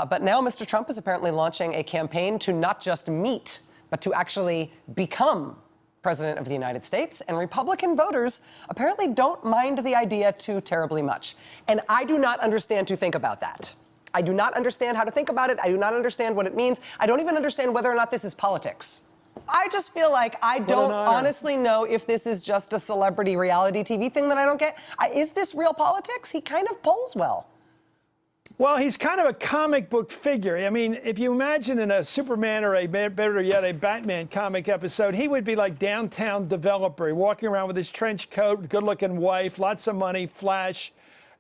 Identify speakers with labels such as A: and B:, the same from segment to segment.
A: But now Mr. Trump is apparently launching a campaign to not just meet, but to actually become President of the United States. And Republican voters apparently don't mind the idea too terribly much. And I do not understand to think about that. I do not understand how to think about it. I do not understand what it means. I don't even understand whether or not this is politics. I just feel like I don't honestly know if this is just a celebrity reality TV thing that I don't get. Is this real politics? He kind of polls well.
B: Well, he's kind of a comic book figure. I mean, if you imagine in a Superman or better yet, a Batman comic episode, he would be like downtown developer, walking around with his trench coat, good-looking wife, lots of money, flash.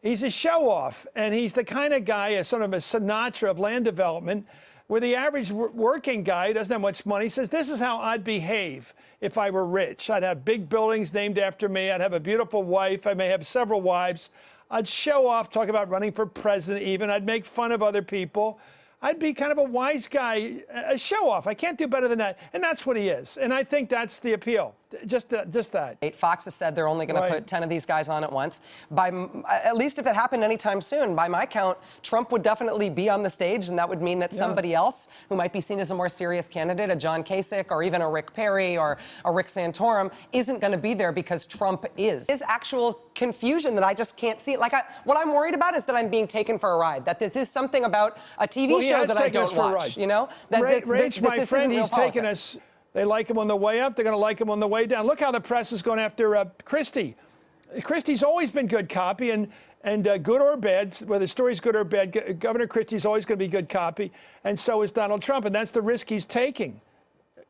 B: He's a show-off, and he's the kind of guy, a sort of a Sinatra of land development, where the average working guy who doesn't have much money says, this is how I'd behave if I were rich. I'd have big buildings named after me. I'd have a beautiful wife. I may have several wives. I'd show off, talk about running for president even. I'd make fun of other people. I'd be kind of a wise guy, a show-off. I can't do better than that. And that's what he is. And I think that's the appeal. Just that.
A: Fox has said they're only going to put 10 of these guys on at once. At least if it happened anytime soon, by my count, Trump would definitely be on the stage, and that would mean that somebody else who might be seen as a more serious candidate, a John Kasich or even a Rick Perry or a Rick Santorum, isn't going to be there because Trump is. There's actual confusion that I just can't see. Like, what I'm worried about is that I'm being taken for a ride, that this is something about a TV show that I don't watch, you know?
B: Rach, my friend, he's taken us. They like him on the way up. They're going to like him on the way down. Look how the press is going after Christie. Christie's always been good copy, and good or bad, whether the story's good or bad, Governor Christie's always going to be good copy, and so is Donald Trump. And that's the risk he's taking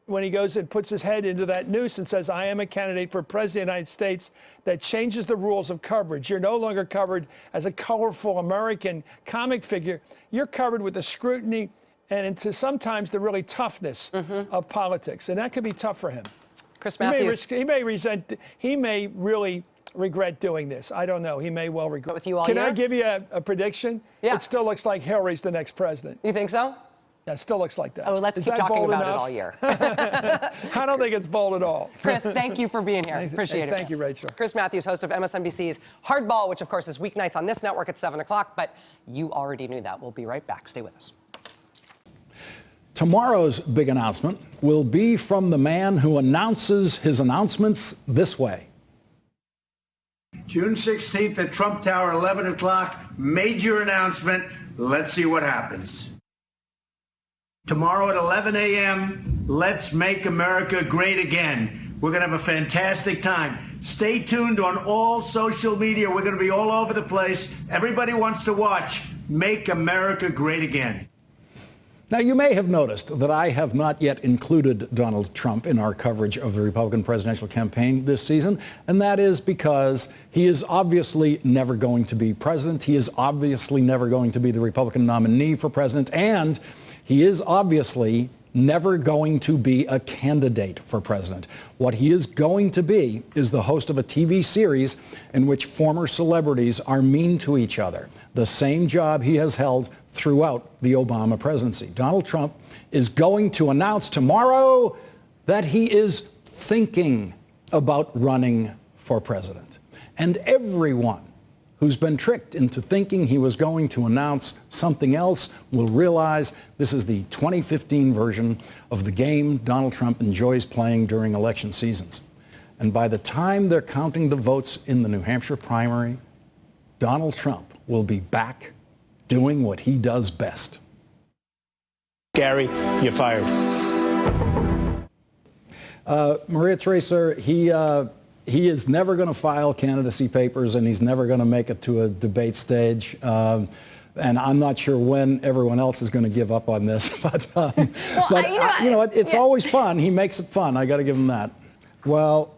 B: when he goes and puts his head into that noose and says, I am a candidate for president of the United States, that changes the rules of coverage. You're no longer covered as a colorful American comic figure. You're covered with the scrutiny and into sometimes the really toughness of politics. And that could be tough for him.
A: Chris Matthews.
B: He may really regret doing this. I don't know. He may well regret.
A: With you all
B: Can
A: year?
B: I give you a prediction?
A: Yeah.
B: It still looks like Hillary's the next president.
A: You think so?
B: Yeah, it still looks like that.
A: Oh, let's keep talking about it all year.
B: I don't think it's bold at all.
A: Chris, thank you for being here. Appreciate it.
B: Thank you, Rachel.
A: Chris Matthews, host of MSNBC's Hardball, which, of course, is weeknights on this network at 7 o'clock. But you already knew that. We'll be right back. Stay with us.
C: Tomorrow's big announcement will be from the man who announces his announcements this way.
D: June 16th at Trump Tower, 11 o'clock, major announcement. Let's see what happens. Tomorrow at 11 a.m., let's make America great again. We're going to have a fantastic time. Stay tuned on all social media. We're going to be all over the place. Everybody wants to watch Make America Great Again.
C: Now, you may have noticed that I have not yet included Donald Trump in our coverage of the Republican presidential campaign this season, and that is because he is obviously never going to be president. He is obviously never going to be the Republican nominee for president, and he is obviously never going to be a candidate for president. What he is going to be is the host of a TV series in which former celebrities are mean to each other, the same job he has held throughout the Obama presidency. Donald Trump is going to announce tomorrow that he is thinking about running for president. And everyone who's been tricked into thinking he was going to announce something else will realize this is the 2015 version of the game Donald Trump enjoys playing during election seasons. And by the time they're counting the votes in the New Hampshire primary, Donald Trump will be back doing what he does best.
D: Gary, you're fired.
C: Maria Teresa, he is never going to file candidacy papers, and he's never going to make it to a debate stage. And I'm not sure when everyone else is going to give up on this. But, it's always fun. He makes it fun. I got to give him that. Well,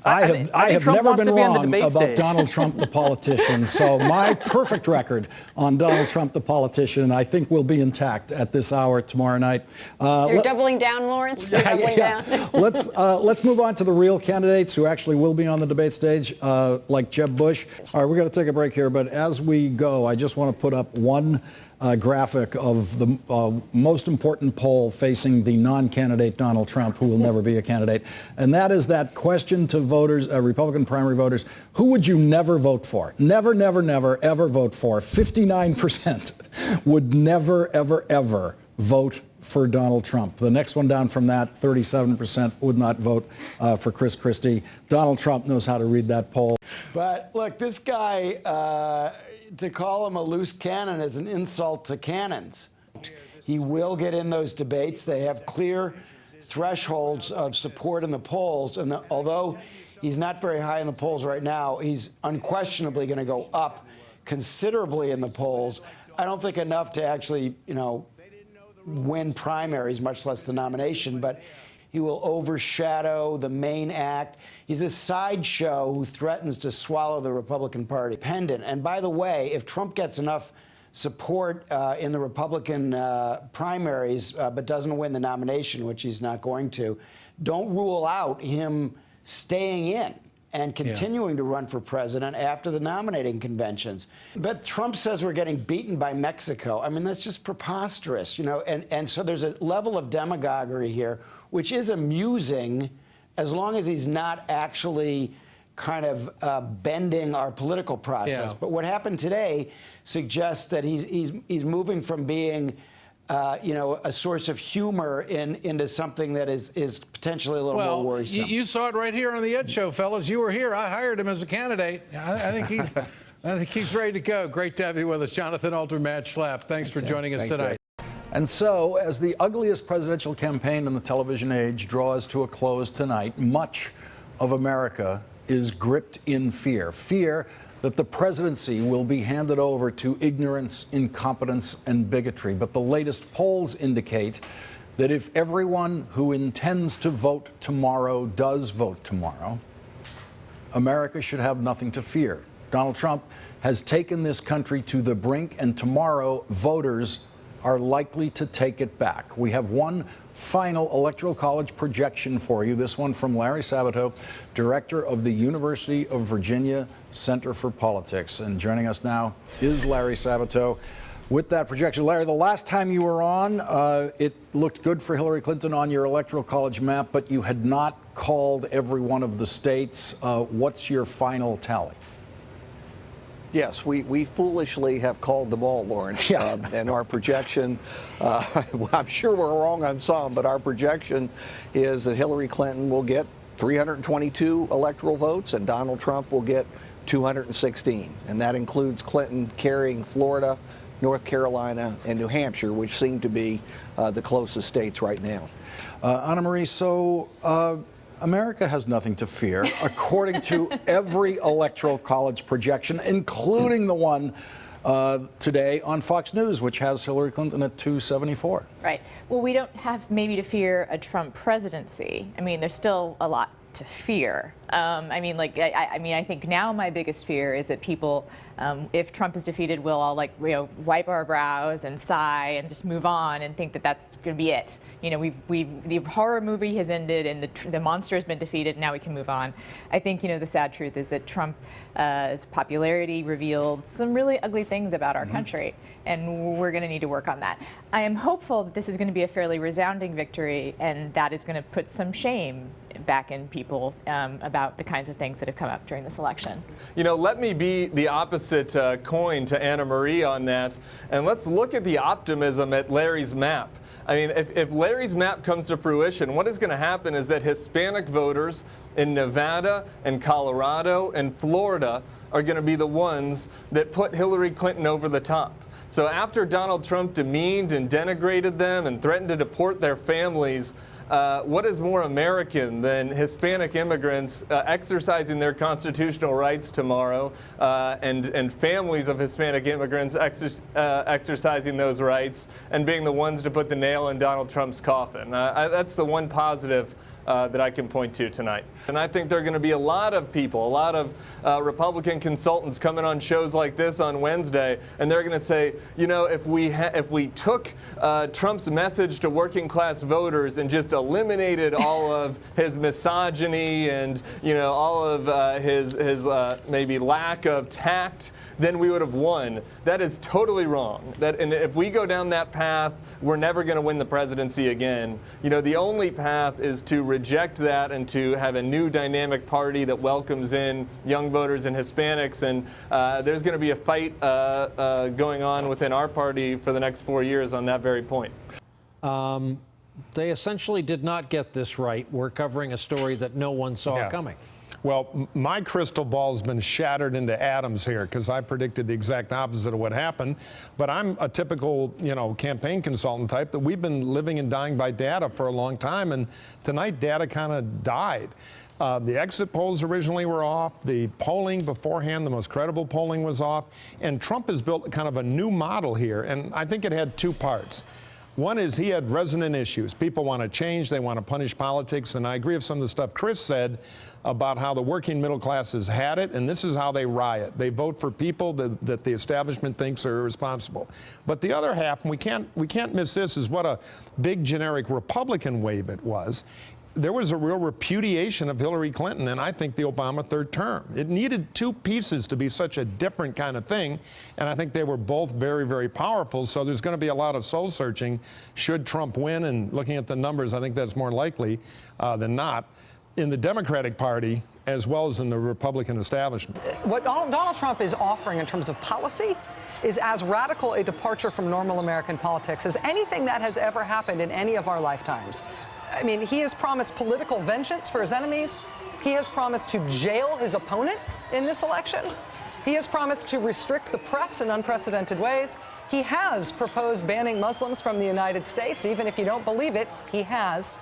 C: I have never been wrong about Donald Trump, the politician. So my perfect record on Donald Trump, the politician, I think will be intact at this hour tomorrow night.
E: You're doubling down, Lawrence? You're doubling down.
C: Let's move on to the real candidates who actually will be on the debate stage, like Jeb Bush. All right, we're going to take a break here. But as we go, I just want to put up one graphic of the most important poll facing the non-candidate Donald Trump, who will never be a candidate. And that is that question to voters, Republican primary voters, who would you never vote for? Never, never, never, ever vote for. 59% would never, ever, ever vote for Donald Trump. The next one down from that, 37% would not vote for Chris Christie. Donald Trump knows how to read that poll.
F: But look, this guy, to call him a loose cannon is an insult to cannons. He will get in those debates. They have clear thresholds of support in the polls. And although he's not very high in the polls right now, he's unquestionably going to go up considerably in the polls. I don't think enough to actually, win primaries, much less the nomination, but he will overshadow the main act. He's a sideshow who threatens to swallow the Republican Party. And by the way, if Trump gets enough support in the Republican primaries but doesn't win the nomination, which he's not going to, don't rule out him staying in and continuing to run for president after the nominating conventions. But Trump says we're getting beaten by Mexico. I mean, that's just preposterous, and so there's a level of demagoguery here, which is amusing as long as he's not actually kind of bending our political process.
G: Yeah.
F: But what happened today suggests that he's moving from being a source of humor into something that is potentially a little more worrisome.
G: You saw it right here on the Ed Show, fellas. You were here. I hired him as a candidate. I think he's ready to go. Great to have you with us, Jonathan Alter, Matt Schlapp. Thanks for joining us tonight.
C: And so, as the ugliest presidential campaign in the television age draws to a close tonight, much of America is gripped in fear. Fear that the presidency will be handed over to ignorance, incompetence, and bigotry. But the latest polls indicate that if everyone who intends to vote tomorrow does vote tomorrow, America should have nothing to fear. Donald Trump has taken this country to the brink, and tomorrow voters are likely to take it back. We have one final Electoral College projection for you, this one from Larry Sabato, director of the University of Virginia Center for Politics. And joining us now is Larry Sabato with that projection. Larry, the last time you were on, it looked good for Hillary Clinton on your Electoral College map, but you had not called every one of the states. What's your final tally?
H: Yes, we foolishly have called them all, Lawrence.
C: Yeah.
H: And our projection, I'm sure we're wrong on some, but our projection is that Hillary Clinton will get 322 electoral votes and Donald Trump will get 216. And that includes Clinton carrying Florida, North Carolina, and New Hampshire, which seem to be the closest states right now.
C: Anna Marie, so America has nothing to fear, according to every Electoral College projection, including the one today on Fox News, which has Hillary Clinton at 274.
I: Right. Well, we don't have maybe to fear a Trump presidency. I mean, there's still a lot to fear. I think now my biggest fear is that people, if Trump is defeated, will all wipe our brows and sigh and just move on and think that that's going to be it. The horror movie has ended and the monster has been defeated. Now we can move on. I think the sad truth is that Trump's popularity revealed some really ugly things about our country, and we're going to need to work on that. I am hopeful that this is going to be a fairly resounding victory, and that is going to put some shame back in people about the kinds of things that have come up during this election.
J: Let me be the opposite coin to Anna Marie on that, and let's look at the optimism at Larry's map. I mean, if Larry's map comes to fruition, what is going to happen is that Hispanic voters in Nevada and Colorado and Florida are going to be the ones that put Hillary Clinton over the top. So after Donald Trump demeaned and denigrated them and threatened to deport their families, what is more American than Hispanic immigrants exercising their constitutional rights tomorrow and families of Hispanic immigrants exercising those rights and being the ones to put the nail in Donald Trump's coffin? That's the one positive that I can point to tonight. And I think there are going to be a lot of people, a lot of Republican consultants coming on shows like this on Wednesday, and they're going to say, you know, if we took Trump's message to working class voters and just eliminated all of his misogyny and, you know, all of his maybe lack of tact, then we would have won. That is totally wrong. And if we go down that path, we're never going to win the presidency again. You know, the only path is to reject that and to have a new dynamic party that welcomes in young voters and Hispanics. And there's going to be a fight going on within our party for the next 4 years on that very point.
K: They essentially did not get this right. We're covering a story that no one saw coming.
L: Well, my crystal ball's been shattered into atoms here because I predicted the exact opposite of what happened. But I'm a typical, you know, campaign consultant type that we've been living and dying by data for a long time. And tonight, data kind of died. The exit polls originally were off. The polling beforehand, the most credible polling, was off. And Trump has built kind of a new model here. And I think it had two parts. One is he had resonant issues. People want to change. They want to punish politics. And I agree with some of the stuff Chris said about how the working middle class has had it, and this is how they riot. They vote for people that the establishment thinks are irresponsible. But the other half, and we can't miss this, is what a big generic Republican wave it was. There was a real repudiation of Hillary Clinton and I think the Obama third term. It needed two pieces to be such a different kind of thing, and I think they were both very, very powerful. So there's going to be a lot of soul searching should Trump win, and looking at the numbers, I think that's more likely than not, in the Democratic Party as well as in the Republican establishment.
A: What Donald Trump is offering in terms of policy is as radical a departure from normal American politics as anything that has ever happened in any of our lifetimes. I mean, he has promised political vengeance for his enemies. He has promised to jail his opponent in this election. He has promised to restrict the press in unprecedented ways. He has proposed banning Muslims from the United States. Even if you don't believe it, he has.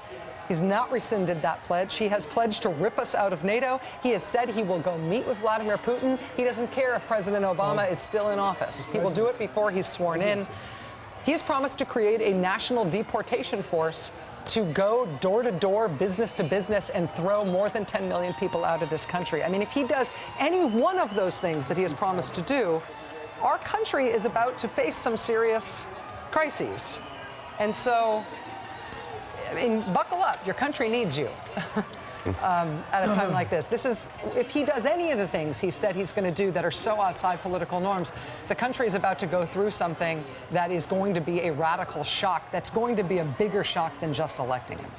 A: He's not rescinded that pledge. He has pledged to rip us out of NATO. He has said he will go meet with Vladimir Putin. He doesn't care if President Obama is still in office. He will do it before he's sworn in. He's promised to create a national deportation force to go door to door, business to business, and throw more than 10 million people out of this country. I mean, if he does any one of those things that he has promised to do, our country is about to face some serious crises. And so, I mean, buckle up. Your country needs you at a time like this. This is, if he does any of the things he said he's going to do that are so outside political norms, the country is about to go through something that is going to be a radical shock. That's going to be a bigger shock than just electing him.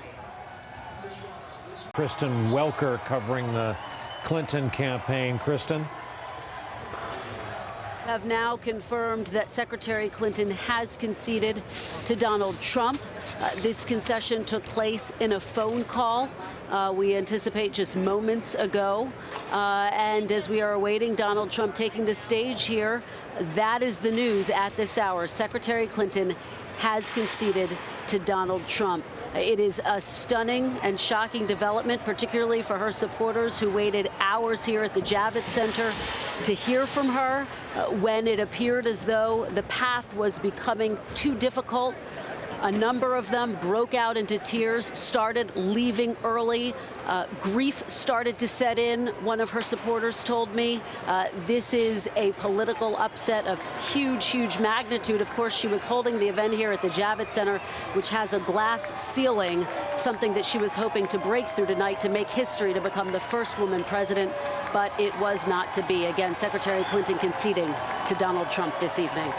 K: Kristen Welker covering the Clinton campaign. Kristen?
M: Have now confirmed that Secretary Clinton has conceded to Donald Trump. This concession took place in a phone call. We anticipate just moments ago. And as we are awaiting Donald Trump taking the stage here, that is the news at this hour. Secretary Clinton has conceded to Donald Trump. It is a stunning and shocking development, particularly for her supporters who waited hours here at the Javits Center to hear from her when it appeared as though the path was becoming too difficult. A number of them broke out into tears, started leaving early. Grief started to set in, one of her supporters told me. This is a political upset of huge, huge magnitude. Of course, she was holding the event here at the Javits Center, which has a glass ceiling, something that she was hoping to break through tonight to make history to become the first woman president. But it was not to be. Again, Secretary Clinton conceding to Donald Trump this evening.